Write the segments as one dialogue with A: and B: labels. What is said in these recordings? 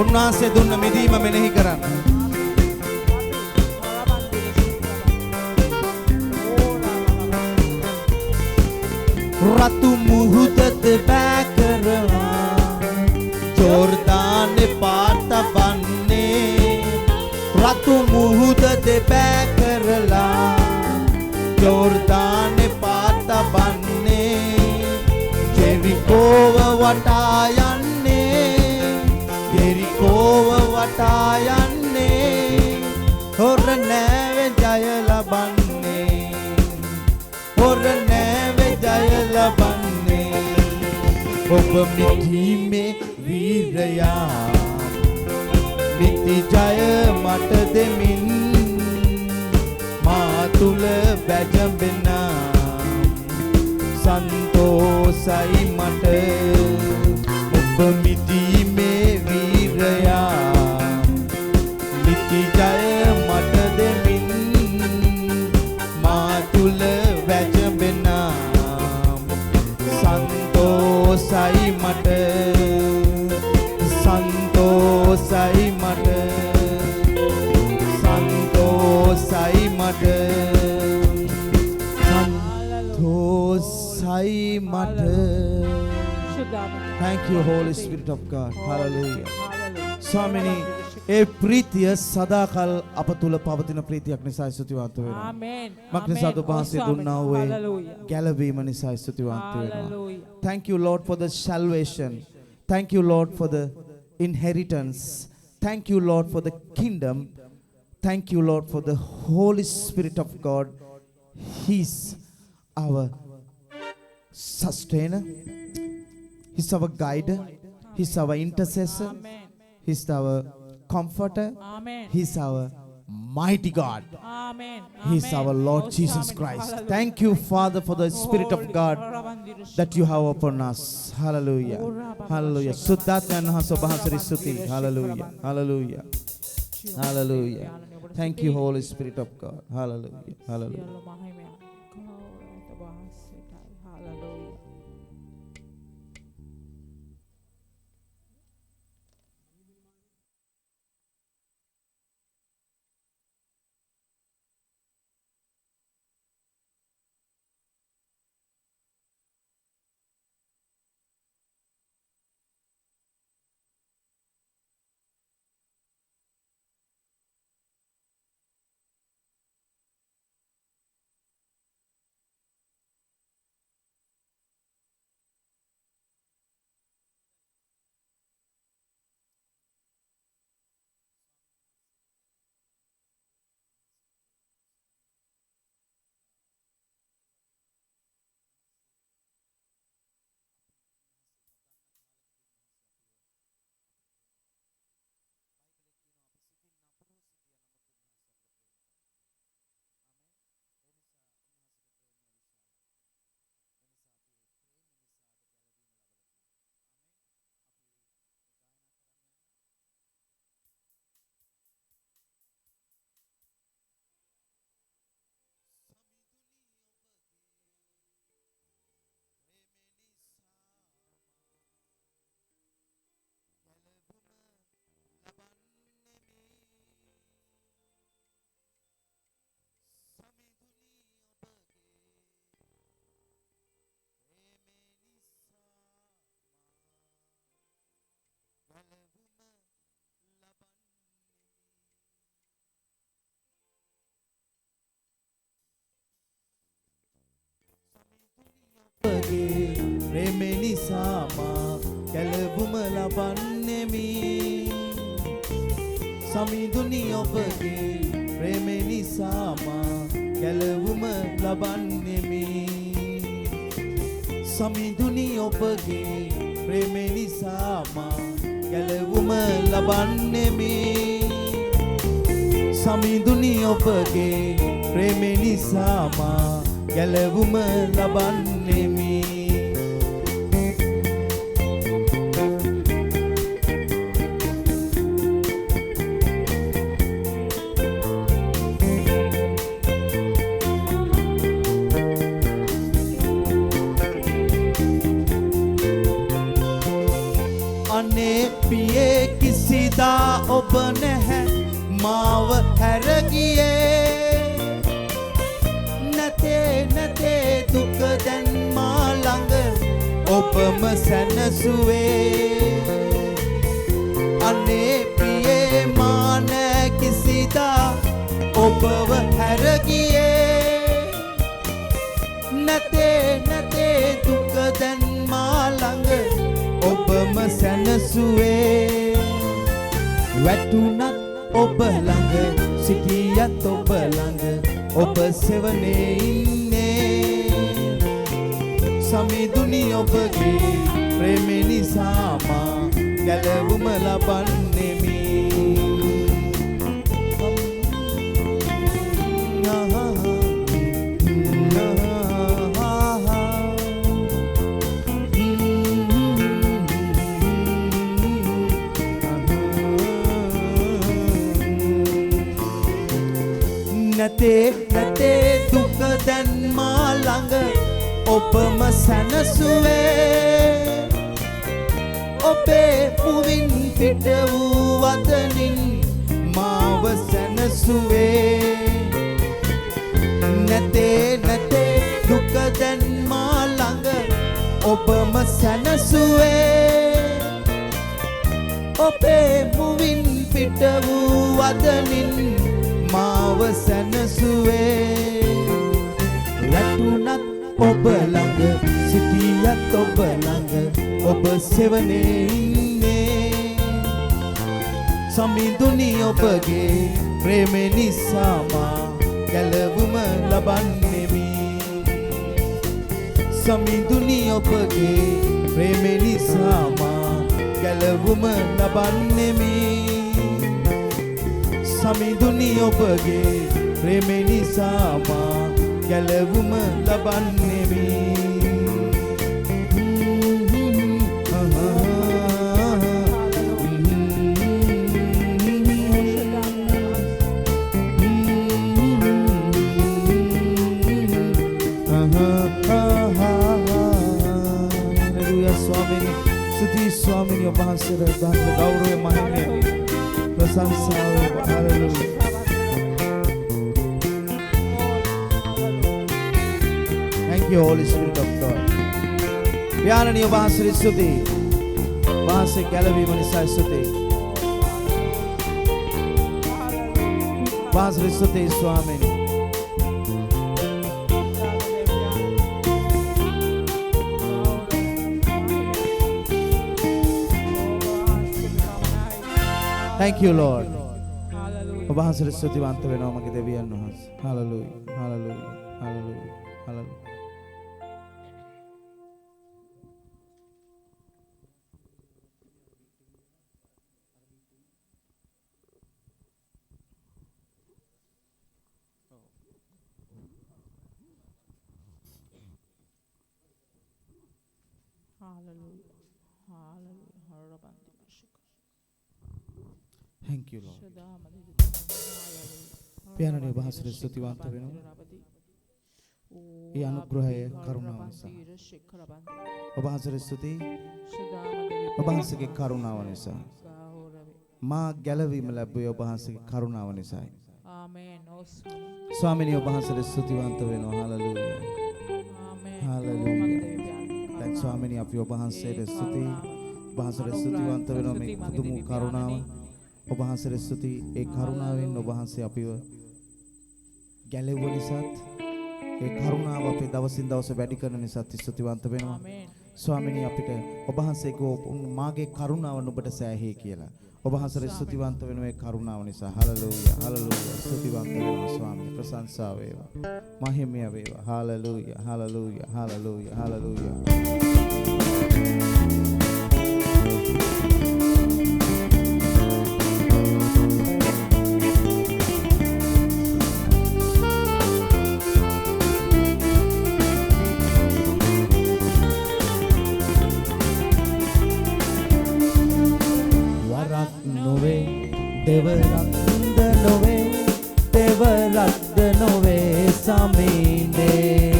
A: උන්වහන්සේ දුන්න මිදීම මෙනෙහි කරන්න. රතු මුහුදද බෑ කරලා ජෝර්දානේ පාට වන්නේ. රතු මුහුදද බෑ කරලා ජෝර්දානේ පාට වන්නේ. ජෙරිකෝව වටා යන්නේ. ජෙරිකෝව වටා යන්නේ. හොර නෑවේ ජය ලබන්නේ. හොර නෑවේ ජය ලබන්නේ. ඔබ මිදීමේ වීරයා මිති ජය මට දෙමින් මා තුල වැජඹෙන සන්තෝසයි මට. ඔබ මිදීමේ වීරයා මිති ජය මට දෙමින් මා තුල වැජඹෙන සන්තෝසයි මට. සන්තෝසයි මට. සන්තෝසයි මට. සන්තෝසයි මට. Thank you Holy Spirit of God. Hallelujah. ස්වාමිනී ඒ ප්‍රීතිය සදාකල් අප තුල පවතින ප්‍රීතියක් නිසා ස්තුතිවන්ත වෙනවා. ආමේන්. මක් නිසාද ඔබ වහන්සේ දුන්නා වූ ගැලවීම නිසා ස්තුතිවන්ත වෙනවා. Thank you Lord for the salvation. Thank you Lord for the inheritance. Thank you Lord for the kingdom. Thank you Lord for the Holy Spirit of God. He's our sustainer. He's our guide. He's our intercessor. He's our comforter. Amen. He's our mighty God. Amen. He's our Lord Jesus Christ. Thank you, Father, for the Spirit of God that you have upon us. Hallelujah. Hallelujah. Suddhatman Hasobahasari Suti. Hallelujah. Hallelujah. Hallelujah. Thank you, Holy Spirit of God. Hallelujah. Hallelujah. ප්‍රේමේ නිසා මා ගැලවුම ලබන්නෙමි. සමිඳුනි ඔබගේ ප්‍රේමේ නිසා මා ගැලවුම ලබන්නෙමි. සමිඳුනි ඔබගේ ප්‍රේමේ නිසා මා ගැලවුම ලබන්නෙමි. සමිඳුනි ඔබගේ ප්‍රේමේ නිසා මා ගැලවුම ලබන්නෙමි. අනේ පියේ කිසි සැනසුවේ අනේ ප්‍රියේ මා නැ කිසිදා ඔබව හැර ගියේ නැතේ දුක දැන් මා ළඟ ඔබම සැනසුවේ වැටුණත් ඔබ ළඟ සිටියත් ඔබ ළඟ ඔබ සෙවනේ ඉන්නේ සමිඳුනි ඔබගේ ප්‍රේමේ නිසා මා ගැලවුම ලබන්නෙමි නැතේ දුක දැන් මා ළඟ ඔබම සැනසුවේ ඔබේ මුවින් පිට වූ වදනින් මාව සැනසුවේ නැතේ දුක දැන් මා ළඟ ඔබම සැනසුවේ ඔබේ මුවින් පිට වූ වදනින් මාව සැනසුවේ වැටුණත් ඔබ ළඟ සිටියත් ඔබ ළඟ ඔබ සෙවනේ ඉන්නේ සමිඳුනි ඔබගේ ප්‍රේමේ නිසා මා ගැලවුම ලබන්නෙමි සමිඳුනි ඔබගේ ප්‍රේමේ නිසා මා ගැලවුම ලබන්නෙමි සමිඳුනි ඔබගේ ප්‍රේමේ නිසා මා ගැලවුම ලබන්නෙමි ස්තුති ස්වාමීනි ඔබ වහන්සේට ගෞරවය මහිමය ප්‍රශංසාව hallelujah Thank you Holy Spirit of God යානනීය වහන්සේට ස්තුති වහන්සේ ගැලවීම නිසා ස්තුති වහන්සේට ස්තුති ස්වාමීනි Thank you Lord. Hallelujah. ඔබ වහන්සේට ස්තුතිවන්ත වෙනවා මගේ දෙවියන් වහන්සේ. Hallelujah. Hallelujah. Hallelujah. Hallelujah. Thank you Lord. පියාණන් වහන්සේ ස්තුතිවන්ත වෙනවා. ඒ අනුග්‍රහය කරුණාව නිසා. ඔබ වහන්සේට ස්තුතියි. ඔබ වහන්සේගේ කරුණාව නිසා. මා ගැලවීම ලැබුවේ ඔබ වහන්සේගේ කරුණාව නිසායි. ආමේන්. ස්වාමීනි ඔබ වහන්සේට ස්තුතිවන්ත වෙනවා. හalleluya. ආමේන්. හalleluya. දැන් ස්වාමීනි අපි ඔබ වහන්සේට ස්තුතියි. ඔබ වහන්සේට ස්තුතිවන්ත වෙනවා මේ පුදුම කරුණාව. ඔබ වහන්සේට ස්තුතියි ඒ කරුණාවෙන් ඔබ වහන්සේ අපිව ගැලෙවුව නිසාත් ඒ කරුණාව අපේ දවසින් දවස වැඩි කරන නිසාත් ස්තුතිවන්ත වෙනවා. ස්වාමීනි අපිට ඔබ වහන්සේගේ මාගේ කරුණාව නුඹට සෑහේ කියලා ඔබ වහන්සේට ස්තුතිවන්ත වෙනවා ඒ කරුණාව නිසා. හalleluya හalleluya ස්තුතිවන්ත වෙනවා ස්වාමීනි ප්‍රශංසාව වේවා මහිමය වේවා. Hallelujah hallelujah hallelujah hallelujah. දෙවරක්ද නොවේ දෙවරක්ද නොවේ සමීනේ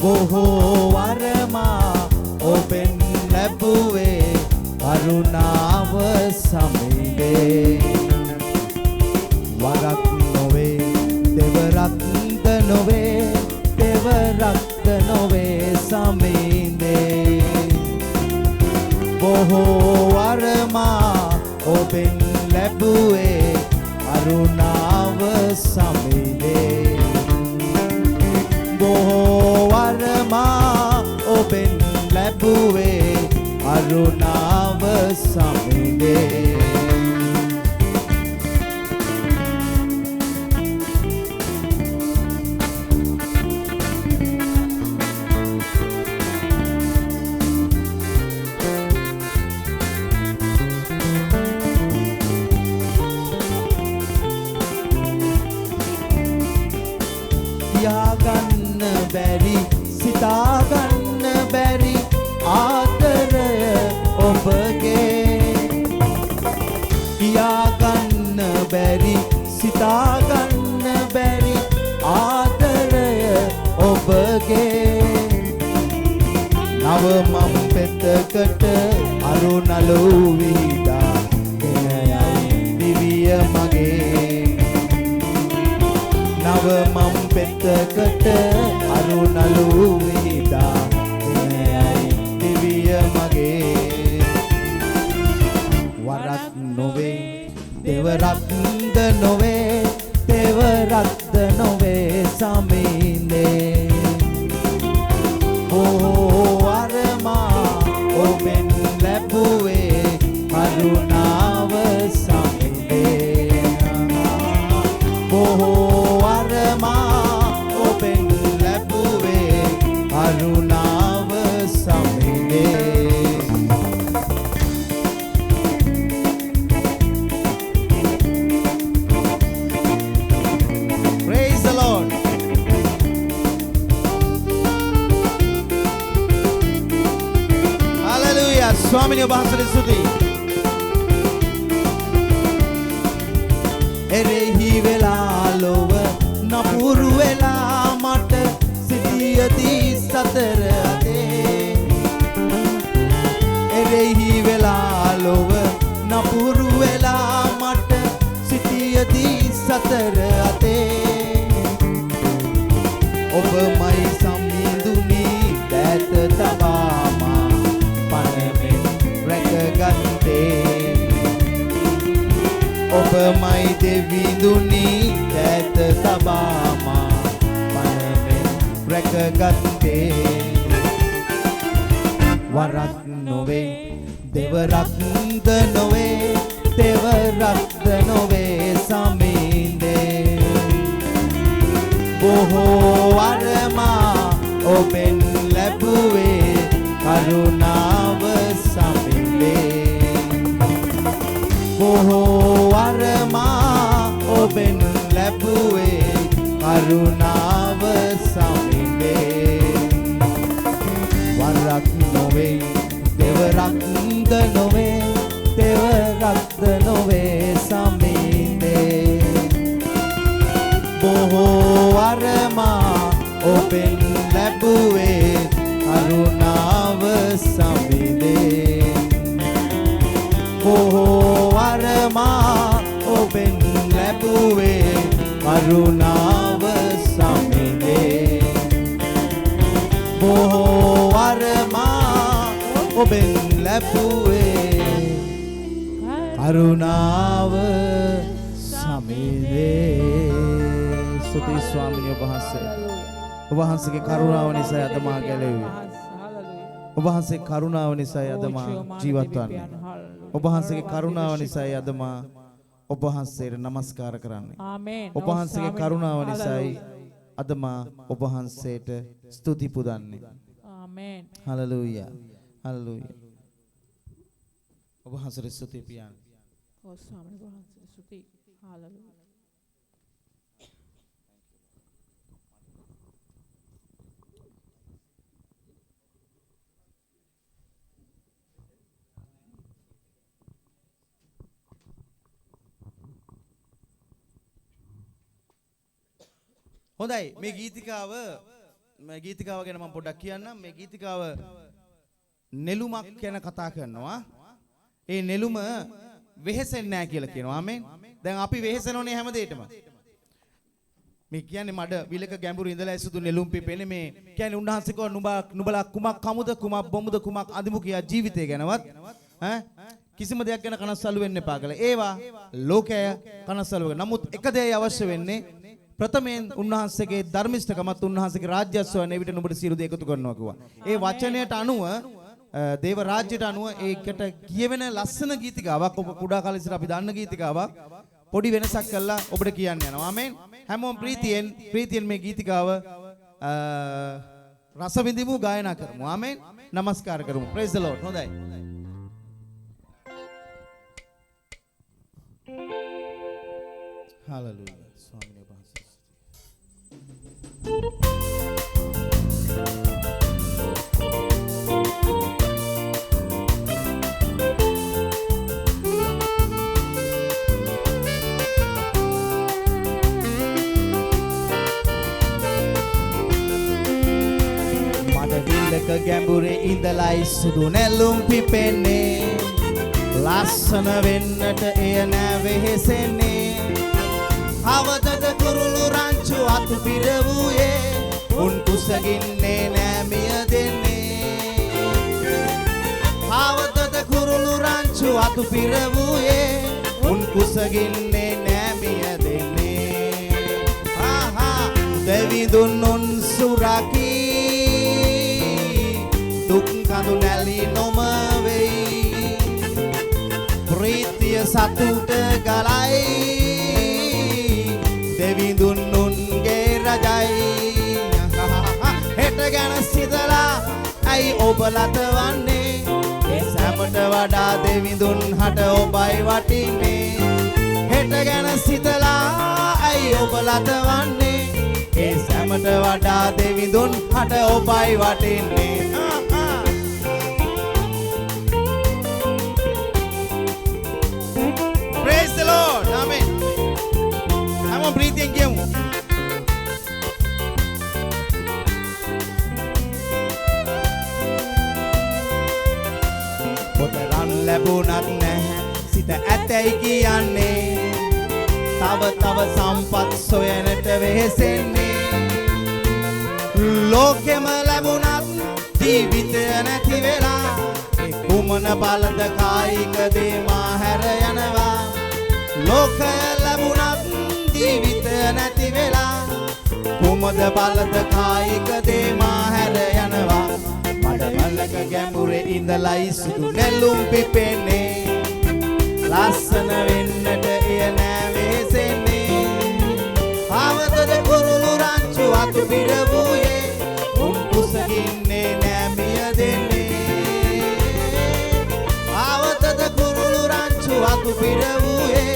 A: බොහෝ වරමා ඔබෙන් ලැබුවේ කරුණාව සමීනේ වරක් නොවේ දෙවරක්ද නොවේ දෙවරක්ද නොවේ සමීනේ බොහෝ වරමා ඔබෙන් ලැබුවේ කරුණාව සමිඳේ බොහෝ වරමා ඔබෙන් ලැබුවේ කරුණාව සමිඳේ තියාගන්න බැරි සිතාගන්න බැරි ආදරය ඔබගේ තියාගන්න බැරි සිතාගන්න බැරි ආදරය ඔබගේ නව මම් පෙතකට අරුණලු විහිදා එනයයි දිවිය මගේ නව මම් පෙතකට අරුණලු විහිදා එනයයි දිවිය මගේ වරක් නොවේ දෙවරක්ද නොවේ දෙවරක්ද නොවේ සමිඳේ බොහෝ වරමා ඔබෙන් ලැබුවේ කරුණාව සමිඳේ බොහෝ වරමා ඔබෙන් ලැබුවේ කරුණාව සමිඳේ Praise the Lord. Hallelujah. ස්වාමිනේ ඔබ වහන්සේට ස්තුතියි. එරෙහි වෙලා ලොව නපුරු වෙලා මට සිටියදී සතර අතේ එරෙහි වෙලා ලොව නපුරු වෙලා මට සිටියදී සතර අතේ ඔබමයි සම්මිඳුනි දැත තබාමා පනමෙන් රැකගත්තේ ඔබමයි දෙවිඳුනි දැත තබාමා පනමෙන් රැකගත්තේ වරක් නොවේ දෙවරක්ද නොවේ දෙවරක්ද නොවේ සමිඳේ බොහෝ වරමා ඔබෙන් ලැබුවේ කරුණාව සමිඳේ බොහෝ වරමා ඔබෙන් ලැබුවේ කරුණාව සමිඳේ වරක් නොවේ දෙවරක්ද නොවේ දෙවරක්ද නොවේ සමිඳේ බොහෝ වරමා ඔබෙන් ලැබුවේ කරුණාව සමිඳේ බොහෝ වරමා ඔබෙන් ලැබුවේ කරුණාව සමිඳේ බොහෝ වරමා ඔබෙන් ලැබුවේ කරුණාව සමිඳේ ස්තුති ස්වාමීන් වහන්සේ ඔබ වහන්සේගේ කරුණාව නිසා අද මා ගැලෙව්වේ ඔබ වහන්සේගේ කරුණාව නිසා අද මා ජීවත් වන්නේ ඔබ වහන්සේගේ කරුණාව නිසා අද මා ඔබ වහන්සේට නමස්කාර කරන්නේ ආමේන් ඔබ වහන්සේගේ කරුණාව නිසායි අද මා ඔබ වහන්සේට ස්තුති පුදන්නේ ආමේන් හලෙලූයා හලෙලූයා ඔබ වහන්සේට ස්තුති පියාණන් ඔව් ස්වාමීන් වහන්සේට ස්තුති හලෙලූයා
B: හොඳයි මේ ගීතිකාව ගැන මම පොඩ්ඩක් කියන්නම් මේ ගීතිකාව නෙළුමක් ගැන කතා කරනවා ඒ නෙළුම වෙහෙසෙන්නේ නැහැ කියලා කියනවා ආමෙන් දැන් අපි වෙහෙසෙනෝනේ හැමදේටම මේ කියන්නේ මඩ විලක ගැඹුරු ඉඳලා සුදු නෙළුම් පිපෙන්නේ මේ කියන්නේ උන්වහන්සේ කව නුඹලා කුමක් කමුද කුමක් බොමුද කුමක් අඳිමු කියා ජීවිතය ගැනවත් ඈ කිසිම දෙයක් ගැන කනස්සල්ලු වෙන්න එපා කියලා. ඒවා ලෝකය කනස්සල්ලු වෙනවා. නමුත් එක දෙයයි අවශ්‍ය වෙන්නේ ප්‍රථමයෙන් උන්වහන්සේගේ ධර්මිෂ්ඨකමත් උන්වහන්සේගේ රාජ්‍යස්වයන් එවිට නුඹට සියලු දේ එකතු කරනවා කිව්වා. ඒ වචනයට අනුව දේව රාජ්‍යයට අනුව ඒකට කියවෙන ලස්සන ගීතිකාවක් ඔබ කුඩා කාලේ ඉස්සර අපි දන්න ගීතිකාවක් පොඩි වෙනසක් කළා ඔබට කියන්න යනවා. ආමෙන්. හැමෝම ප්‍රීතියෙන් මේ ගීතිකාව රස විඳිමු ගායනා කරමු. ආමෙන්. නමස්කාර කරමු. praise the lord. හොඳයි. hallelujah. ස්වාමීන් වහන්සේ. ගැඹුරේ ඉඳලයි සුදු නැලුම් පිපෙන්නේ ලස්සන වෙන්නට එය නෑ වෙහෙසෙන්නේ අවදද කුරුළු රංචු අතු පිරවුයේ උන් කුසගින්නේ නෑ මිය දෙන්නේ අවදද කුරුළු රංචු අතු පිරවුයේ උන් කුසගින්නේ නෑ මිය දෙන්නේ ආහා දෙවිඳුන් උන් සුරකී දුක් කඳු නැලි නොම වෙයි ප්‍රීතිය සතුට ගලයි දෙවිඳුන් උන්ගේ රජයි හෙට ගැන සිතලා ඇයි ඔබ ලතවන්නේ ඒ සැමට වඩා දෙවිඳුන් හට ඔබයි වටින්නේ හෙට ගැන සිතලා ඇයි ඔබ ලතවන්නේ ඒ සැමට වඩා දෙවිඳුන් හට ඔබයි වටින්නේ Praise the Lord. Amen. I'm on breathing game. පොතරන් ලැබුණත් නැහැ සිත ඇතැයි කියන්නේ තව සම්පත් සොයනට වෙහෙසෙන්නේ ලෝකෙම ලැබුණත් ජීවිතය නැති වෙලා ඒ කුමන බලද කායික දේ මා හැර යනවා ලෝකය ලැබුණත් ජීවිතය නැති වෙලා කුමද බලද කායික දේ මා හැර යනවා මඩ බලක ගැඹුරේ ඉඳලයි සුදු නැලුම් පිපෙන්නේ ලස්සන වෙන්නට එය නෑ වෙහෙසෙන්නේ ආවතද කුරුළු රංචු අතු පිරවුයේ උන් කුසගින්නේ නෑ මිය දෙන්නේ ආවතද කුරුළු රංචු අතු පිරවුයේ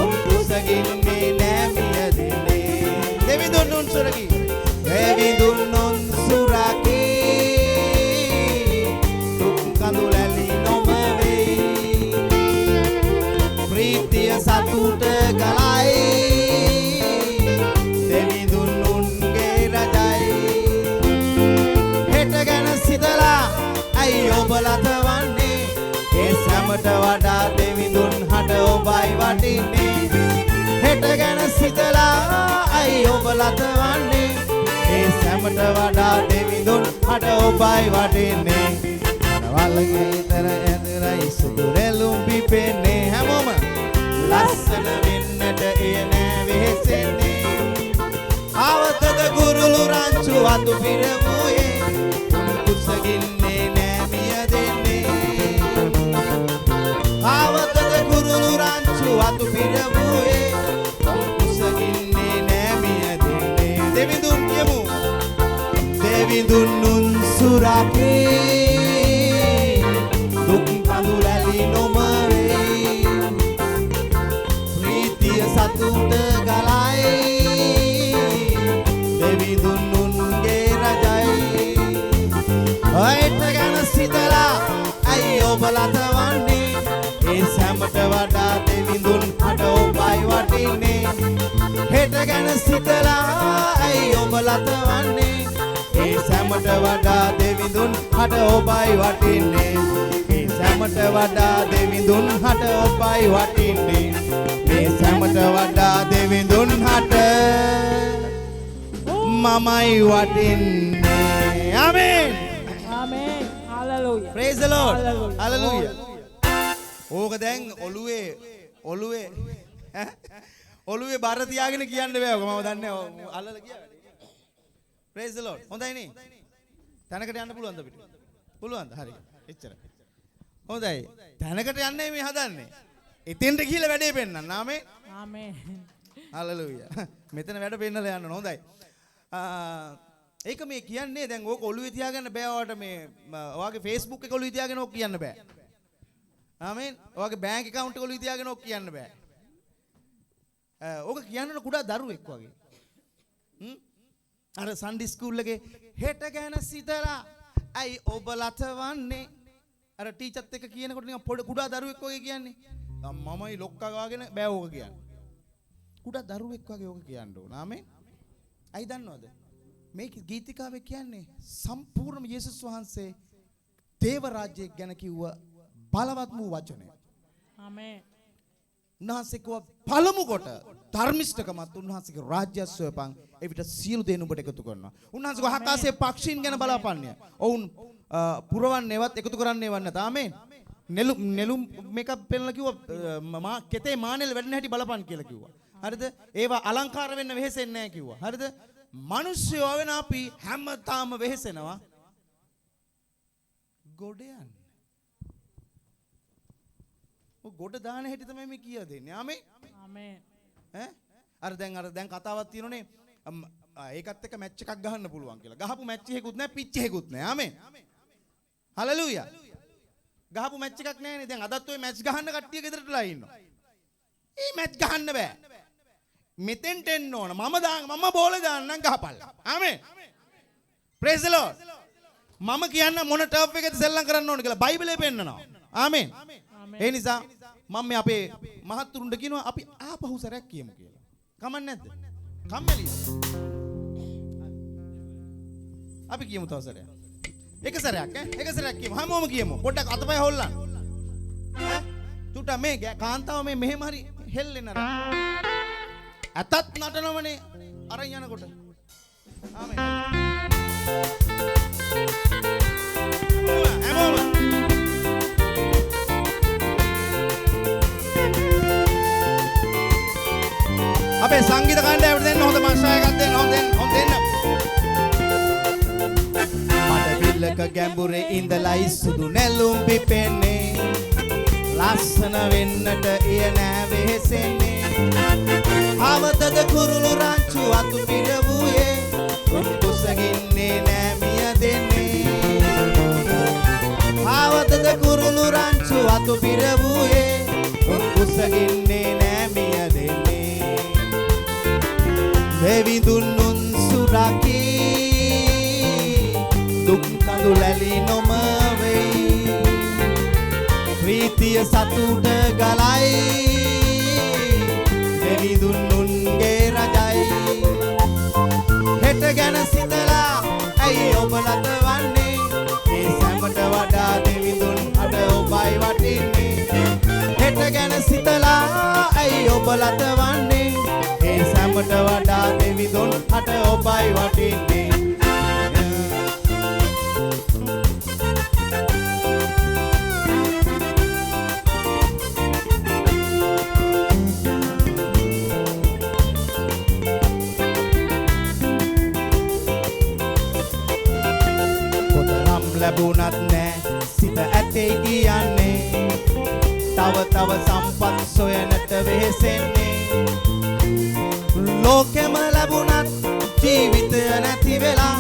B: උන් කුසගින්නේ නෑ මිය දෙන්නේ දෙවිඳුන් උන් සුරකී දෙවිඳුන් උන් සුරකී දුක් කඳු ලැලි නොම වෙයි ප්‍රීතිය සතුට ගලයි දෙවිඳුන් උන්ගේ රජයි හෙට ගැන සිතලා ඇයි ඔබ ලතවන්නේ ඒ සැමට වඩා දෙවිඳුන් හට ඔබයි වටින්නේ හෙට ගැන සිතලා ඇයි ඔබ ලතවන්නේ ඒ සැමට වඩා දෙවිඳුන් හට ඔබයි වටින්නේ වලගේ තර ඇඳරයි සුදු රැලුම් පිපෙන්නේ හැමෝම ලස්සන වෙන්නට එය නෑ වෙහෙසෙන්නේ ආවතද කුරුළු රංචු අතු පිරවුයේ කුසගින්නේ නෑ මිය දෙන්නේ ආවතද කුරුළු රංචු අතු පිරවුයේ කුසගින්නේ නෑ මිය දෙන්නේ දෙවිඳුන් කියමු දෙවිඳුන් උන් සුරකී දුක් කඳු ලැලි නොම වෙයි ප්‍රීතිය සතුට ගලයි දෙවිඳුන් උන්ගේ රජයි ඔයිට ගැන සිතලා ඇයි ඔබ ලතවන්නේ ඒ සැමට වඩා දෙවිඳුන් හට ඔබයි වටින්නේ හෙට ගැන සිතලා ඇයි ඔබ ලතවන්නේ ඒ සැමට වඩා දෙවිඳුන් හට ඔබයි වටින්නේ ඒ සැමට වඩා දෙවිඳුන් හට ඔබයි වටින්නේ මේ සැමට වඩා දෙවිඳුන් හට මමයි වටින්නේ ආමෙන්
C: Amen. Hallelujah.
B: praise the lord
C: Hallelujah.
B: hallelujah ඕක දැන් ඔළුවේ බර තියාගෙන කියන්න බෑ. ඔක මම දන්නේ අල්ලලා ගියා. praise the lord. හොඳයි නේ. තැනකට යන්න පුළුවන්ද අපිට? පුළුවන්ද? හරි. එච්චර. හොඳයි. තැනකට යන්නේ මේ හදන්නේ. එතෙන්ට ගිහිල්ලා වැඩේ පෙන්නන්න. ආමේ.
C: ආමේන්.
B: හලෙලූයා. මෙතන වැඩ පෙන්නලා යන්න ඕන. හොඳයි. ඒක මේ කියන්නේ දැන් ඕක ඔළුවේ තියාගන්න බෑ. ඔයාට මේ ඔයාගේ Facebook එක ඔළුවේ තියාගෙන ඕක කියන්න බෑ. ආමේන්. ඔයාගේ බැංක් account එක ඔළුවේ තියාගෙන ඕක කියන්න බෑ. ඕක කියන්න කුඩා දරුවෙක් වගේ. අර සන්ඩි ස්කූල් එකේ හෙට ගැන සිතලා අයි ඔබ ලතවන්නේ අර ටීචර්ත් එක්ක කියනකොට නිකන් පොඩි කුඩා දරුවෙක් වගේ කියන්නේ. මමයි ලොක්කා ගාගෙන බෑ ඕක කියන්න. කුඩා දරුවෙක් වගේ ඕක කියන්න ඕන. ආමේන්. අයි දන්නවද? මේ ගීතිකාවේ කියන්නේ සම්පූර්ණ යේසුස් වහන්සේ දේව රාජ්‍යය ගැන කිව්ව බලවත් වූ වචනය.
C: ආමේන්.
B: උන්වහන්සේ කිව්වා පළමු කොට ධර්මිෂ්ඨකමත් උන්වහන්සේගේ රාජ්‍ය සොයපන් එවිට සියලු දේ නුඹට එකතු කරනවා. උන්වහන්සේ ආකාශයේ පක්ෂීන් ගැන බලාපන්නේ. ඔවුන් පුරවන්නේවත් එකතු කරන්නේවත් නැත. ආමේන්. නෙළුම් මේක පෙන්නලා කිව්වා කෙතේ මානෙල් වැඩෙන හැටි බලපන් කියලා කිව්වා. හරිද? ඒවා අලංකාර වෙන්න වෙහෙසෙන්නේ නැහැ කිව්වා. හරිද? මිනිස්සුයෝ වෙන අපි හැමතාම වෙහෙසෙනවා. ගොඩ යන්න. ගොඩ දාන හැටි තමයි මේ කියලා දෙන්නේ. ආමේ.
C: ආමේන්.
B: අර දැන් කතාවක් තියෙනනේ ඒකත් එක්ක මැච් එකක් ගහන්න පුළුවන් කියලා. ගහපු මැච් එකකුත් නැහැ පිච් එකකුත් නැහැ. ආමේ. හලෙලූයා. ගහපු මැච් එකක් නැහැනේ. දැන් අදත් ඔය මැච් ගහන්න කට්ටිය ගෙදරටලා ඉන්නවා. මේ මැච් ගහන්න බෑ. මෙතෙන්ට එන්න ඕන. මම බෝලේ දාන්නම් ගහපල්ලා. ආමේ. praise the lord. මම කියන්න මොන ටර්ෆ් එකේද සෙල්ලම් කරන්න ඕන කියලා බයිබලයේ පෙන්නනවා. ආමේන්. ඒ නිසා මම මේ අපේ මහත්තුරුන්ට කියනවා අපි ආපහු සැරයක් කියමු කියලා. කමක් නැද්ද? කම්මැලිද? අපි කියමු තව සැරයක්. එක සැරයක් එක සැරයක් කියමු. හැමෝම කියමු. පොඩ්ඩක් අතපය හොල්ලන්න. තුට මේ කාන්තාව මේ මෙහෙම හරි හෙල්ලෙන්න අර. අතත් නටනවනේ අරන් යනකොට. ආමේන්. හැමෝම අපේ සංගීත කණ්ඩායමට දෙන්න හොඳ මාස්ටර් එකක් දෙන්න හොඳ දෙන්න. මට විල්ලක ගැඹුරේ ඉඳලා සුදු නැලුම් පිපෙන්නේ ලස්සන වෙන්නට එය නෑ වෙහෙසෙන්නේ. අවතද කුරුළු රංචු අතු පිරවුයේ කුසගින්නේ නෑ මිය දෙන්නේ. අවතද කුරුළු රංචු අතු පිරවුයේ කුසගින්නේ නෑ මිය දෙන්නේ. දෙවිඳුන් සුරකී දුක් කඳු ලැලි නොම වෙයි. ප්‍රීතිය සතුට ගලයි දෙවිඳුන් උන්ගේ රජයි. හෙට ගැන සිතලා ඇයි ඔබ ලතවන්නේ. ඒ සැමට වඩා දෙවිඳුන් අඩ ඔබයි වටින්නේ. හෙට ගැන සිතලා ඇයි ඔබ ලතවන්නේ. ඒ සැමට වඩා දෙවිඳුන් අට ඔබයි වටින්නේ. කොතරම් ලැබුණත් නෑ සිත ඇතේ කියන්නේ. තව සම්පත් සොයනට වෙහෙසෙන්නේ. ලෝකෙම ලැබුණත් ජීවිතය නැති වෙලා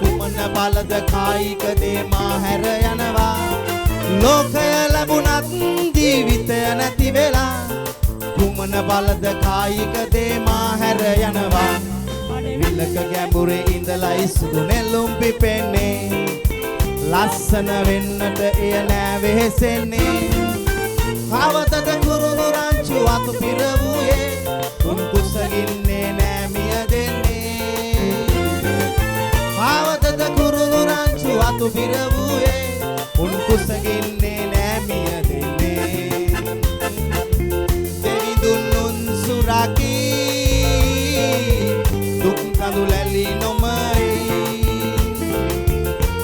B: කුමන බලද කායික දේ මා හැර යනවා. ලෝකය ලැබුණත් ජීවිතය නැති වෙලා කුමන බලද කායික දේ මා හැර යනවා. විලක ගැඹුරේ ඉඳලා සුදු නෙළුම් පිපෙන්නේ ලස්සන වෙන්නට එය නෑ වෙහෙසෙන්නේ. අවතද කුරුළු රංචු අතු පිරවුයේ උන් කුසගින්නේ නෑ මිය දෙන්නේ. අවතද කුරුළු රංචු අතු පිරවුයේ උන් කුසගින්නේ නෑ මිය දෙන්නේ. දෙවිඳුන් උන් සුරකී දුක් කඳු ලැලි නොමයි.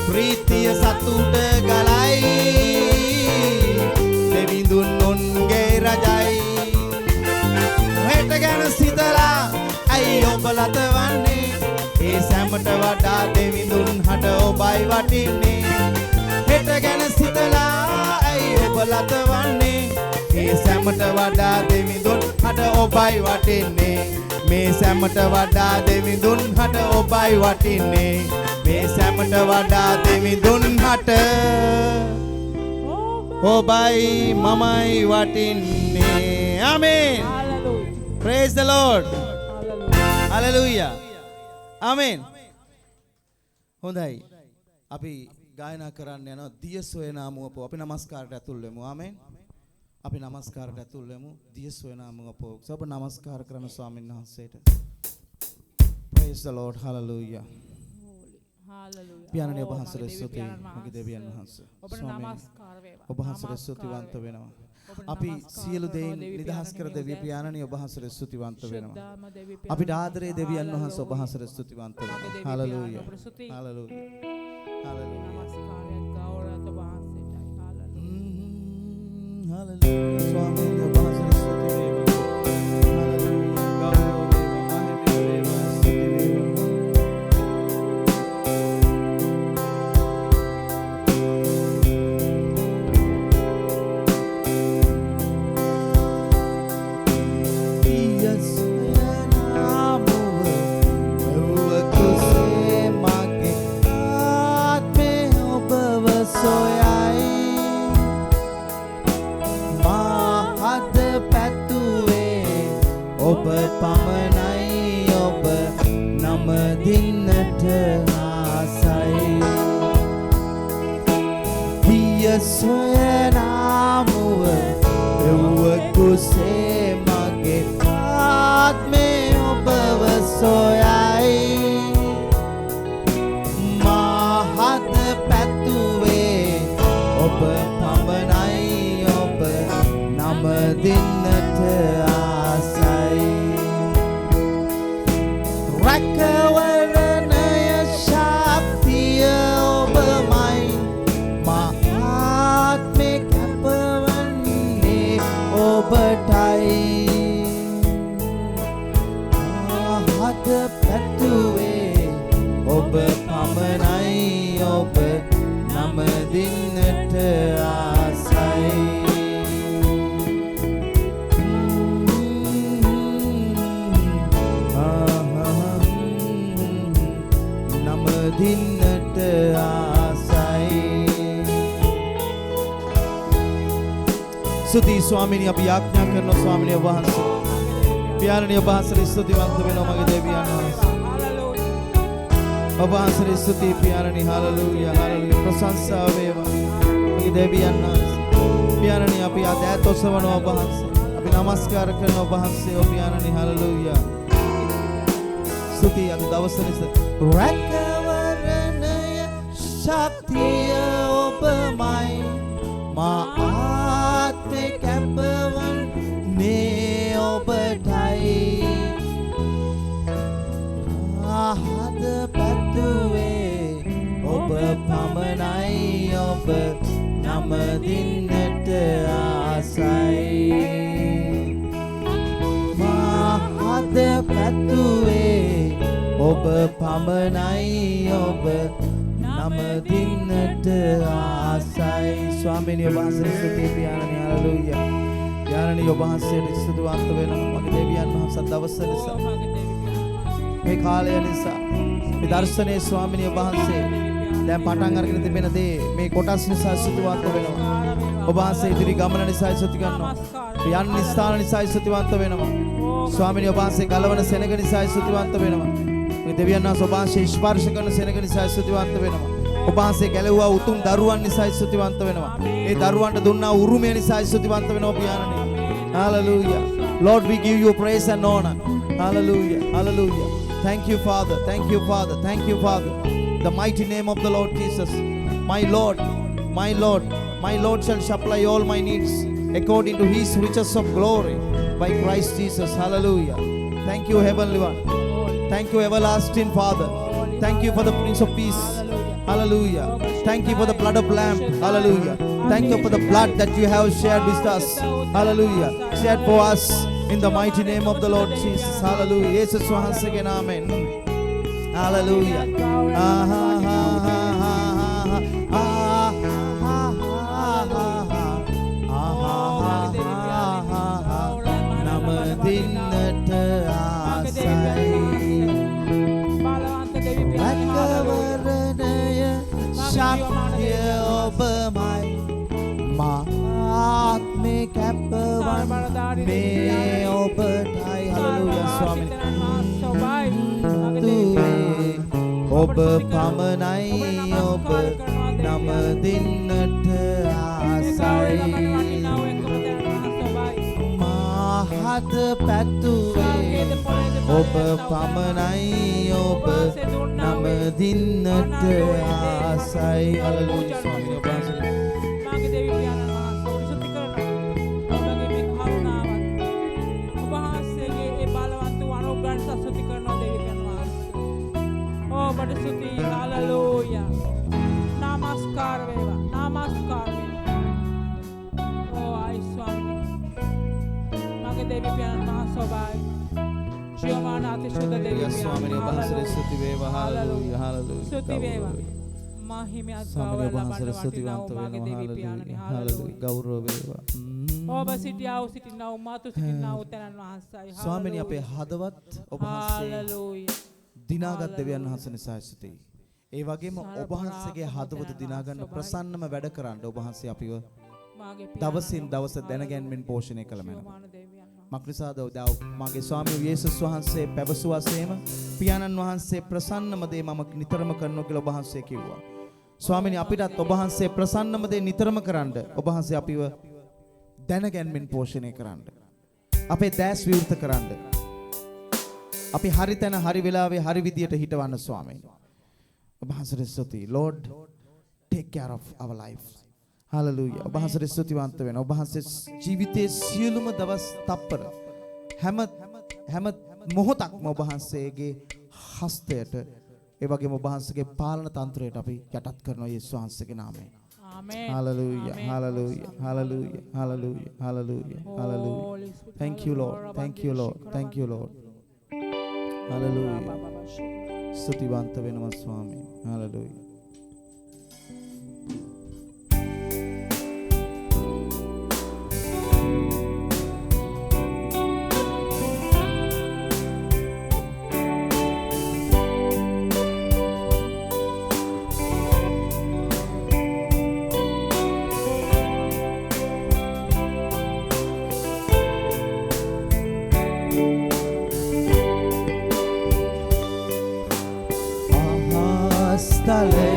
B: ප්‍රීතිය සතුට ගලයි දෙවිඳුන් හෙට ගැන සිතලා ඇයි ඔබ ලතවන්නේ ඒ සැමට වඩා දෙවිඳුන් හට ඔබයි වටින්නේ හෙට ගැන සිතලා ඇයි ඔබ ලතවන්නේ ඒ සැමට වඩා දෙවිඳුන් හට ඔබයි වටින්නේ මේ සැමට වඩා දෙවිඳුන් හට ඔබයි වටින්නේ මේ සැමට වඩා දෙවිඳුන් හට ඔබයි මමයි වටින්නේ ආමේන් praise the lord hallelujah ආමේන් හොඳයි අපි ගායනා කරන්න යනවා දිය සොයනාමුවපෝ අපි නමස්කාරයට ඇතුල් වෙමු ආමේන් අපි නමස්කාරයට ඇතුල් වෙමු දිය සොයනාමුවපෝ ඔබ නමස්කාර කරන ස්වාමීන් වහන්සේට praise the lord hallelujah පියාණන් ඔබ වහන්සේට ස්තුතියි මගේ දෙවියන් වහන්සේ
C: ඔබට නමස්කාර වේවා
B: ඔබ වහන්සේට ස්තුතිවන්ත වෙනවා අපි සියලු දෙයින් නිදහස් කර දෙවිය පියාණන් ඔබ වහන්සේට ස්තුතිවන්ත වෙනවා අපිට ආදරේ දෙවියන් වහන්සේ ඔබ වහන්සේට ස්තුතිවන්ත වෙනවා hallelujah hallelujah hallelujah
C: නමස්කාරයක් ගෞරවත වහන්සේටයි hallelujah
B: hallelujah ස්වාමීන් ඔබ වහන්සේට ස්තුති වේවා hallelujah ගෞරව වේවා මහිම වේවා ස්තුති වේවා ඔබ පමණයි ඔබ නම දින්නට ආසයි පිය සොයනාමුව එව්ව කුසේ මගේ ආත්මේ ඔබව සොයයි මහත් පැතුවේ ඔබ පමණයි ඔබ නම දින්නට ආසයි රැකවරණය ශක්තිය ඔබමයි මා ආත්මේ කැපවන්නේ ඔබටයි මහත් පැතුවේ ඔබ පමණයි ඔබ නම දින්නට ආසයි දින්නට ආසයි සුදී ස්වාමීනි අපි යාඥා කරනවා ස්වාමීනි ඔබ වහන්සේ පියාණනි ඔබ වහන්සේට ස්තුතිවන්ත වෙනවා මගේ දෙවියන් වහන්සේ ඔබ වහන්සේට ස්තුති පියාණනි හalleluya හalleluya ප්‍රශංසා වේවා මගේ දෙවියන් වහන්සේ පියාණනි අපි අද ඇතොසවනවා ඔබ වහන්සේ අපි නමස්කාර කරනවා ඔබ වහන්සේ ඔබ පියාණනි හalleluya ස්තුති අද දවසේ රැකවරණය ශක්තිය ඔබමයි මා ආත්මේ කැපවන්නේ ඔබටයි ආහද පැතුවේ ඔබ පමණයි ඔබ නම දින්නට ආසයි මාහද පැතුවේ ඔබ පමණයි ඔබ නම දින්නට ආසයි ස්වාමීනි ඔබ වහන්සේට ස්තුති පියාණනි හalleluya පියාණනි ඔබ වහන්සේට ස්තුතිවන්ත වෙනවා මගේ දෙවියන් වහන්සේ දවස නිසා මේ කාලය නිසා මේ දර්ශනයේ ස්වාමීනි ඔබ වහන්සේ දැන් පටන් අරගෙන තිබෙන දේ මේ කොටස් නිසා ස්තුතිවන්ත වෙනවා ඔබ වහන්සේ ඉදිරි ගමන නිසා ස්තුති කරනවා යන්න ස්ථාන නිසා ස්තුතිවන්ත වෙනවා ස්වාමීනි ඔබ වහන්සේ ගලවන සෙනග නිසා ස්තුතිවන්ත වෙනවා මේ දෙවියන් වහන්සේ ඔබ වහන්සේ ස්පර්ශ කරන සෙනග නිසා ස්තුතිවන්ත වෙනවා ඔබ වහන්සේ ගැලවුවා උතුම් දරුවන් නිසා ස්තුතිවන්ත වෙනවා ඒ දරුවන්ට දුන්නා උරුමය නිසා ස්තුතිවන්ත වෙනවා පියාණනි hallelujah lord we give you praise and honor hallelujah hallelujah thank you father thank you father thank you father the mighty name of the lord jesus my lord my lord my lord shall supply all my needs according to his riches of glory by christ jesus hallelujah thank you heavenly one thank you everlasting father thank you for the prince of peace hallelujah thank you for the blood of lamb hallelujah thank you for the blood that you have shared with us hallelujah shared for us In the mighty name of the Lord Jesus. Hallelujah. Jesus වහන්සේගේ නාමයෙන්. Hallelujah. නම දින්නට ආසයි. රැකවරණය ශක්තිය ඔබමයි. මාත්මේ කැපවන් මේ ඔබටයි. Hallelujah ස්වාමීනි. ඔබ පමණයි ඔබ නම දින්නට ආසයි. මාහද පැතුවේ ඔබ පමණයි ඔබ නම දින්නට ආසයි. හලලුයා ස්වාමීනි.
C: මාගේ දෙවි පියාණන් වහන්සේ උරුසුති කරනවා. ඔබගේ මේ කරුණාවත් ඔබ වහන්සේගේ ඒ බලවත් වූ අනුග්‍රහය සතුටු කරනවා දෙවි පියාණන් වහන්සේ. ඔබට ස්තුතියි. හලෙලූයා. නමස්කාර වේවා. නමස්කාර වේවා. ආයි ස්වාමී. මාගේ දෙවි පියාණන් වහන්සේ ඔබයි. ජීවමාන අතිශුද්ධ දෙවි පියාණන්
B: ස්වාමීනි වහන්සේ ස්තුති වේවා. හලෙලූයා. හලෙලූයා.
C: ස්තුති වේවා. මහිමයත් ගෞරව ලබන්න වටිනා මාගේ දෙවි පියාණනි. හලෙලූයා.
B: ගෞරව වේවා.
C: ඔබ සිටියා වූ සිටිනා වූ මාතු සිටිනා වූ තනන් වහන්සේයි.
B: ස්වාමීනි අපේ හදවත් ඔබ වහන්සේ
C: හලෙලූයා.
B: දිනාගත් දෙවියන් වහන්සේ නිසා ස්තුතියි. ඒ වගේම ඔබ වහන්සේගේ හදවත දිනා ගන්න ප්‍රසන්නම වැඩ කරන්න ඔබ වහන්සේ අපිව
C: මාගේ
B: දවසින් දවස දැනගැන්මින් පෝෂණය කළ මැනව.
C: පියාණන් දෙවියන්
B: මක්නිසාද මාගේ ස්වාමී යේසුස් වහන්සේ පැවසුවාසේම පියාණන් වහන්සේ ප්‍රසන්නම දේ මම නිතරම කරනවා කියලා ඔබ වහන්සේ කිව්වා. ස්වාමීනි අපිටත් ඔබ වහන්සේ ප්‍රසන්නම දේ නිතරම කරන්න ඔබ වහන්සේ අපිව දැනගැන්මින් පෝෂණය කරන්න. අපේ දැස් විවෘත කරන්න. අපි හරි තැන හරි වෙලාවේ හරි විදියට හිටවන්න ස්වාමීනි. ඔබ වහන්සේට ස්තුතියි. Lord, take care of our life. Hallelujah. ඔබ වහන්සේට ස්තුතිවන්ත වෙනවා. ඔබ වහන්සේ ජීවිතයේ සියලුම දවස් තප්පර හැම මොහොතක්ම ඔබ වහන්සේගේ හස්තයට ඒ වගේම ඔබ වහන්සේගේ පාලන තන්ත්‍රයට අපි යටත් කරනවා යේසුස් වහන්සේගේ නාමයෙන්.
C: ආමේන්.
B: Hallelujah. Hallelujah. Hallelujah. Hallelujah. Hallelujah. Hallelujah. Thank you Lord. Thank you Lord. Thank you Lord. Hallelujah. ස්තුතිවන්ත වෙනවා ස්වාමී. Hallelujah. ස්ථලය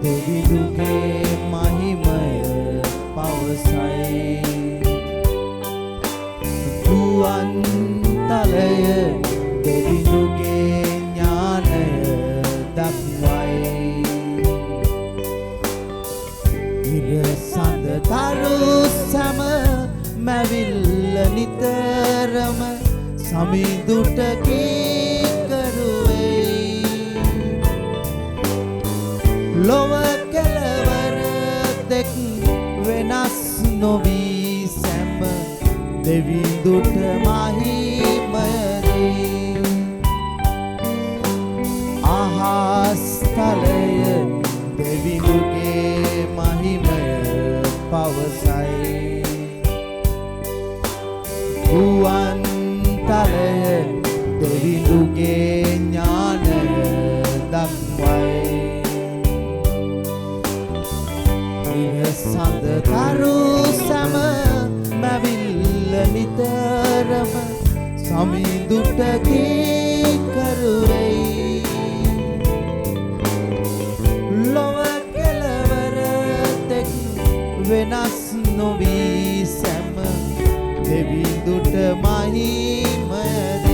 B: දෙවිදුගේ මහිමය පවසයි. ගුවන් තලය දෙවිදුගේ ඥානය දක්වයි. ඉර සඳ තරු සම මැවිල්ල නිතරම සමිඳුට ලොව කෙලවර දෙක් වෙනස් නොවී සැම දෙවිඳුට මහිමයදී. අහස්තලය දෙවිඳුගේ මහිමය පවසයි. ගුවන් තලය දෙවිඳුගේ ඥානය දක්වයි. සඳ තරු සම මැවිල්ල නිතරම සමිඳුට කරුවෙයි. ලොව කෙලවර දෙක් වෙනස් නොවී සැම දෙවිඳුට මහිමයදී.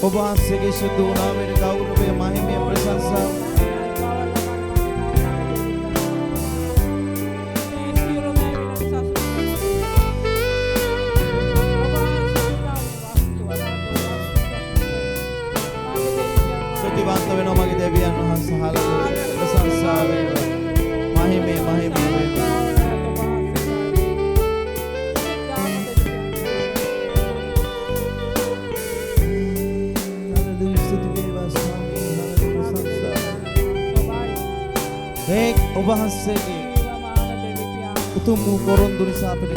A: ඔබ වහන්සේගේ සුදු නාමයට ගෞරවය මහිමය ප්‍රශංසාව ස්තුතිවන්ත වෙනවා මගේ දෙවියන් වහන්සේ හලෙලූයා ප්‍රශංසාව වේවා මහිමය මහිමය වේවා ඔබ වහන්සේගේ උතුම් වූ පොරොන්දු නිසා අපිට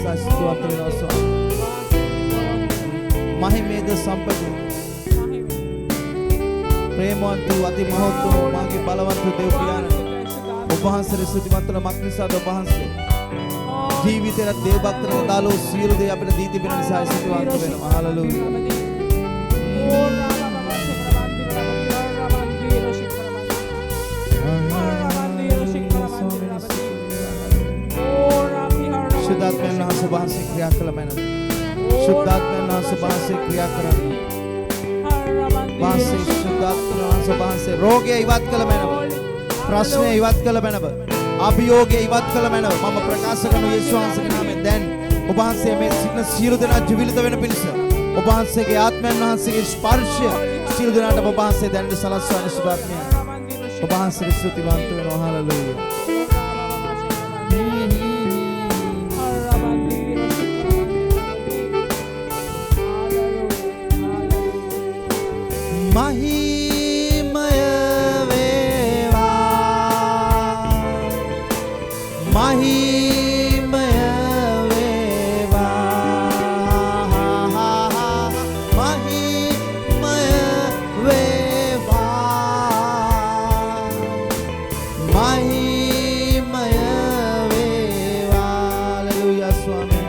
A: සාස්තුවක් වෙනවා ස්වාමී මහිමේද සම්පත ප්‍රේමවන්ත වූ අති මහත් වූ මාගේ බලවත් වූ දෙව් පියාණන් ඔබ වහන්සේට ස්තුතිවන්ත මක් නිසාද ඔබ වහන්සේ ජීවිතේට දේව භක්තන දාලෝ සියලු දේ අපිට දී තිබෙන නිසා ස්තුතිවන්ත වෙනවා හලෙලූයා शुद्धात्मा नाम से बाहर से क्रिया कर मैंने शुद्धात्मा नाम से बाहर से क्रिया कर बाहर से शुद्धात्मा नाम से बाहर से रोग ये इवात कर मैंने प्रश्न ये इवात कर मैंने अभियोग ये इवात कर मैंने मम प्रकाश करने यीशु के नाम में देन उबाहन से मैं सिग्नल सीरो देना जीवित देने पिनिस उबाहन से के आत्मा नाम से स्पर्श सीरो देना तब उबाहन से देन सलाह शुद्धात्मा उबाहन से स्तुतिवान तो नो हालेलुया महिमय वेवा महिमय वेवा महिमय वेवा महिमय वेवा हालेलुया स्वामी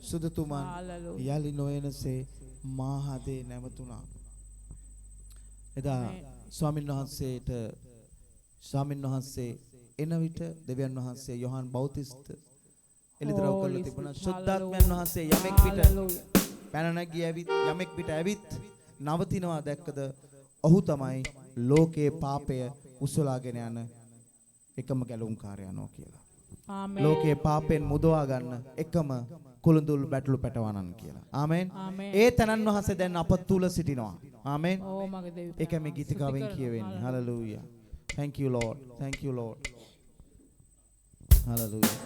A: සුදතුමන් යලි නොයනසේ මාහදේ නැවතුණා. එදා ස්වාමීන් වහන්සේ එන විට දෙවියන් වහන්සේ යොහන් බෞතිස්ත එළිදරව් කරලා තිබුණා. ශුද්ධාත්මයන් වහන්සේ යමෙක් පිට පැන නැගී ඇවිත් යමෙක් පිට ඇවිත් නවතිනවා දැක්කද ඔහු තමයි ලෝකේ පාපය උසලාගෙන යන එකම ගැලුම්කාරයනෝ කියලා. ආමේන්. ලෝකේ පාපෙන් මුදවා ගන්න එකම කුළුඳුල් බැටළු පැටවනන් කියලා. ආමේන්. ඒ තනන් වහන්සේ දැන් අප තුල සිටිනවා. ආමේන්. ඕ මගේ දෙවියන්. ඒක මේ ගීතිකාවෙන් කියවෙන්නේ. Hallelujah. Thank you Lord. Thank you Lord. Hallelujah.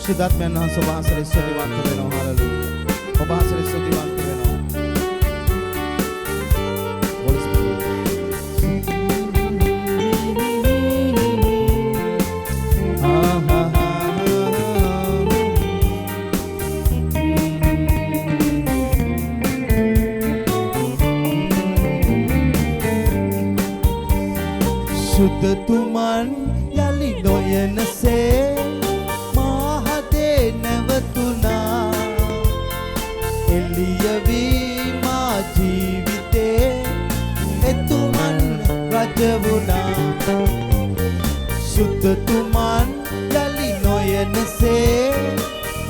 A: शुद्धात्मा नाम से बाहर से स्तुतिवान करें हालेलुया बाहर से स्तुतिवान करें शुद्ध तुमन यलि नोयन से शुद्ध तुमन यलि नोयन से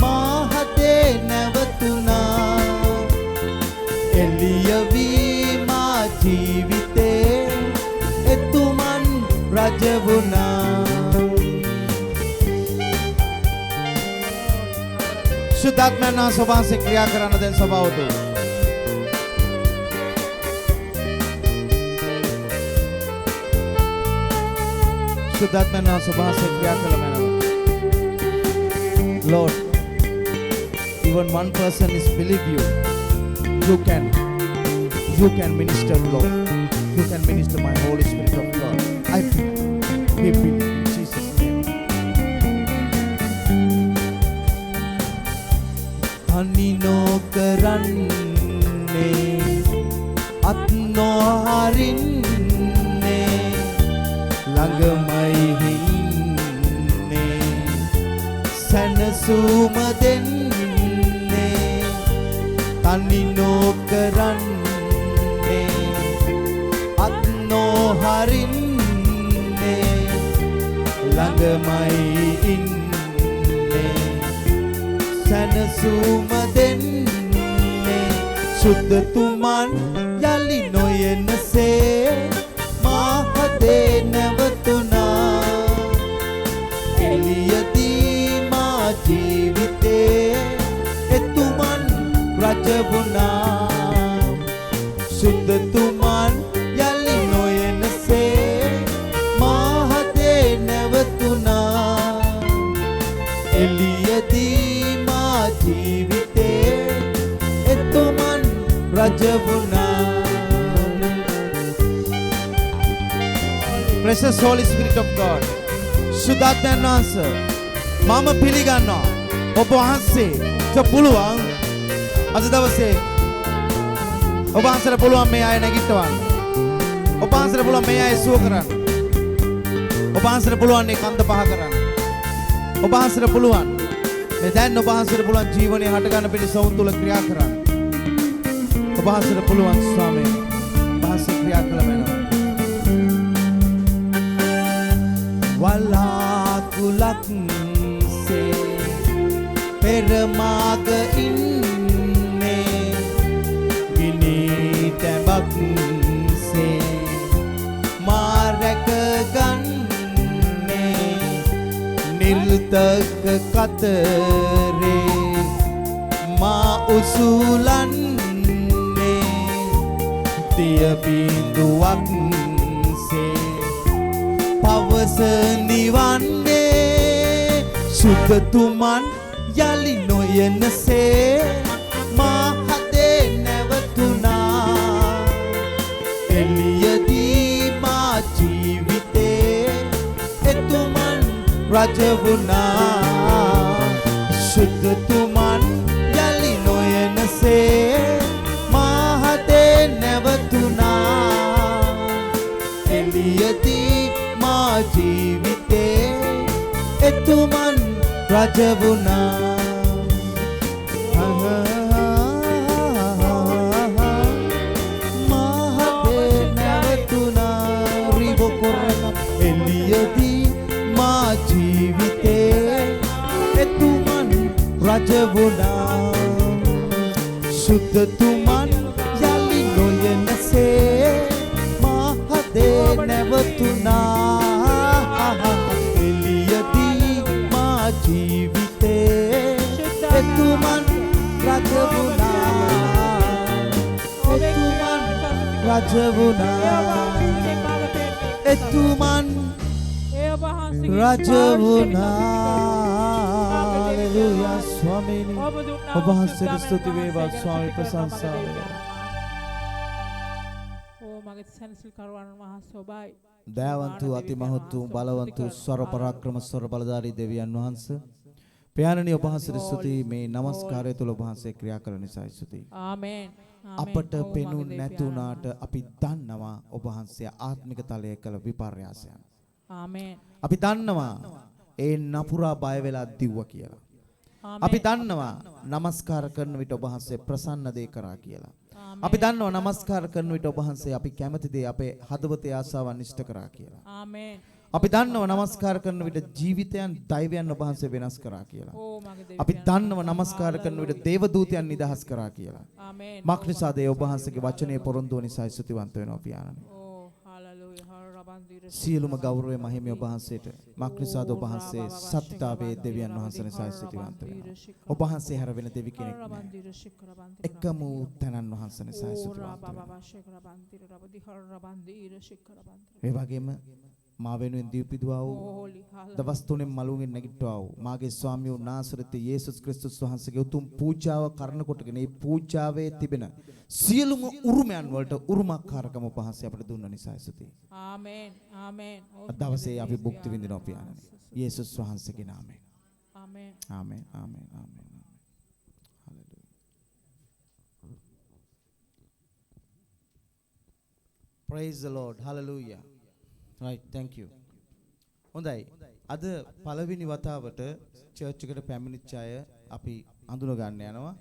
A: माहते नवतुना एलियवी मा जीविते एतुमन रजवुना शुद्धात्मा ना स्वभाव से क्रिया कराना देन स्वभाव तो शुद्धात्मा ना स्वभाव से क्रिया कर मैंने Lord even one person is believe you can
B: You can minister, Lord. You can minister, my Holy Spirit of God. I believe. We believe in Jesus' name.
A: අනිනෝ කරන්නේ අත් නොහරින්නේ ළඟමයි හින්නේ සැනසුම දෙන්නේ අනිනෝ කරන්නේ අත් නොහරින්නේ ළඟමයි ඉන්නේ සැනසුම දෙන්නේ සුද්ධතුමන් යලි නොයනසේ මාහදේ නැවතුනා එළියදී මා ජීවිතේ එතුමන් රජ වුණා සුද්ධතුමන් යලි නොයනසේ මාහදේ නැවතුනා එළියදී ජීවිතේ එතුමන් රජ වුණා.
B: Precious Holy Spirit of God. සුදාත්මයන් වහන්සේ මම පිළිගන්නවා ඔබ වහන්සේට පුළුවන් අද දවසේ ඔබ වහන්සේට පුළුවන් මේ අය නැගිටවන්න. ඔබ වහන්සේට පුළුවන් මේ අය සුව කරන්න. ඔබ වහන්සේට පුළුවන් මේ කන්ද පහ කරන්න. ඔබ වහන්සේට පුළුවන් මේ දැන් ඔබ වහන්සේට පුළුවන් ජීවනයේ හට ගන්න පිළි සවුන් තුල ක්‍රියා කරන්න. ඔබ වහන්සේට පුළුවන් ස්වාමීන් වහන්සේ ක්‍රියා කළ වෙනවා.
A: වලාකුලක් සේ පෙරමාග ඉන්නේ විනී තැබක් සේ මා රැක ගන්නේ නිර්තක කතරේ මා උසුලන්නේ තිය බිඳුවක් සේ පවස නිවන්නේ සුද්ධතුමන් යලි නොයනසේ මා හදේ නැවතුනා එළියදී මා ජීවිතේ එතුමන් රජ වුණා සුද්ධතුමන් යලි නොයනසේ මා හදේ නැවතුනා එළියදී මා ජීවිතේ එතුමන් රජ වුණා මහදේ නැවතුනා රිබොකොරන එළියදී මා ජීවිතේ එතුමන් රජ වුණා සුද්ධතුමන් යලි නොයනසේ මහදේ නැවතුනා එළියදී මා ජීවිතේ එතුමන් රජ වුණා එතුමන් රජ වුණා එතුමන් රජ වුණා හalleluya ස්වාමීනි ඔබ වහන්සේට ස්තුති වේවා ස්වාමී ප්‍රශංසා වේවා දයාවන්ත අතිමහත් වූ බලවන්ත වූ ස්වර පරාක්‍රම ස්වර බලධාරී දෙවියන් වහන්සේ ප්‍රයාණනීය ඔබ වහන්සේට ස්තුතියි මේ নমස්කාරය තුල ඔබ වහන්සේ ක්‍රියා කරන නිසා ස්තුතියි
C: ආමේන්
A: අපට පෙනුනේ නැතුණාට අපි දන්නවා ඔබ වහන්සේ ආත්මික තලයේ කළ විපර්යාසයන්
C: ආමේන්
A: අපි දන්නවා ඒ නපුරා බය වෙලා දිව්වා කියලා අපි දන්නවා নমස්කාර කරන විට ඔබ වහන්සේ ප්‍රසන්න දේ කරා කියලා අපි දන්නවා নমස්කාර කරන විට ඔබ වහන්සේ අපි කැමති දේ අපේ හදවතේ ආසාවන් ඉෂ්ට කරා කියලා
C: ආමේන්
A: අපි දන්නවා নমස්කාර කරන විට ජීවිතයන් දෛවයන් ඔබ වහන්සේ වෙනස් කරා කියලා අපි දන්නවා নমස්කාර කරන විට දේව දූතයන් නිදහස් කරා කියලා
C: ආමේන්
A: මක්නිසාද ඒ ඔබ වහන්සේගේ වචනේ පොරොන්දුව නිසා ස්තුතිවන්ත වෙනවා පියාණනි සියලුම ගෞරවය මහිමය ඔබ වහන්සේට මක්නිසාද ඔබ වහන්සේ සත්‍යතාවයේ දෙවියන් වහන්සේ නිසා ස්තුතිවන්ත වෙනවා ඔබ වහන්සේ හැර වෙන දෙවි කෙනෙක් නැහැ එකම තනන් වහන්සේ නිසා ස්තුතිවන්ත වෙනවා ඒ වගේම
B: මා වෙනුවෙන් දීපිදුවා වූ
C: Holy, hallelujah.
B: දවස් තුනෙන් මළුවෙන් නැගිට්ටවා වූ මාගේ ස්වාමී වූ නාසරෙත යේසුස් ක්‍රිස්තුස් වහන්සේගේ උතුම් පූජාව කරන කොටගෙන මේ පූජාවේ තිබෙන සියලුම උරුමයන් වලට උරුමකාරකම පහසේ අපිට දුන්න නිසා ස්තුතියි.
C: Amen. Amen.
B: අද දවසේ අපි භුක්ති විඳිනවා පියාණනි. යේසුස් වහන්සේගේ නාමයෙන්.
C: Amen.
B: Amen amen amen. Hallelujah. Praise the Lord. Hallelujah. Right, thank you. හොඳයි. අද පළවෙනි වතාවට චර්ච් එකට පැමිණිච්ච අය අපි අඳුන ගන්න යනවා.